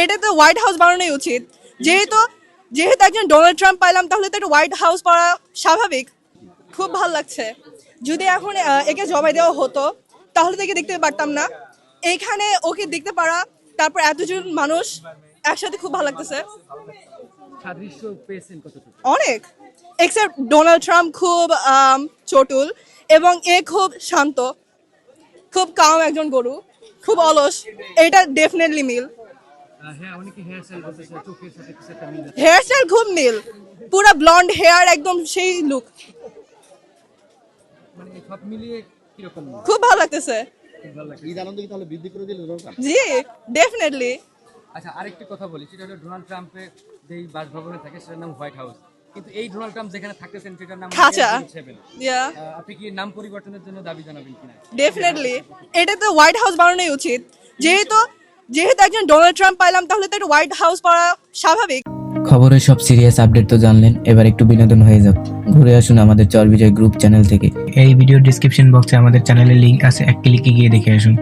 এটা তো white house বানানোই উচিত। যেহেতু যেহেতু একজন ডোনাল্ড ট্রাম্প পাইলাম, তাহলে তো একটা হোয়াইট হাউস পাওয়া স্বাভাবিক। খুব ভালো লাগছে। যদি এখন একে জবাই দেওয়া হতো, তাহলে তো একে দেখতে পারতাম না। এইখানে ওকে দেখতে পারা, তারপর এতজন মানুষ একসাথে, খুব ভালো লাগতেছে। সাদৃশ্য পেয়েছেন কতটুকু? অনেক। এক্সেপ্ট ডোনাল্ড ট্রাম্প খুব চটুল, এবং এ খুব শান্ত, খুব কাম একজন গরু, খুব অলস। এটা ডেফিনেটলি মিল। হ্যাঁ, অনেকে হেয়ার স্টাইল বলতেছে, চোখের সাথে কিছু একটা মিল আছে। হেয়ার স্টাইল খুব মিল, পুরা ব্লন্ড হেয়ার, একদম সেই লুক। মানে সব মিলিয়ে কিরকম? খুব ভালো লাগতেছে। খুব ভালো লাগে। ঈদ আনন্দ কি তাহলে বৃদ্ধি করে দিল দরকার? জি, ডেফিনেটলি। আচ্ছা, আরেকটি কথা বলি, সেটা হলো ডোনাল্ড ট্রাম্পের যেই বাসভবনে থাকে সেটার নাম হোয়াইট হাউস, কিন্তু এই ডোনাল্ড ট্রাম্প যেখানে থাকতেছেন সেটার নাম খাঁচা। L07 আপনি কি নাম পরিবর্তনের জন্য দাবি জানাবেন কিনা? ডেফিনেটলি। এটা তো হোয়াইট হাউস বানানোই উচিত। যেহেতু যেহেতু একজন ডোনাল্ড ট্রাম্প পাইলাম, তাহলে তো একটা হোয়াইট হাউস পাওয়া স্বাভাবিক। খবরের সব সিরিয়াস আপডেট তো জানলেন, এবার একটু বিনোদন হয়ে যাক। ঘুরে আসুন আমাদের চর বিজয় গ্রুপ চ্যানেল থেকে। এই ভিডিওর ডিসক্রিপশন বক্সে আমাদের চ্যানেলের লিংক আছে, এক ক্লিকে গিয়ে দেখে আসুন।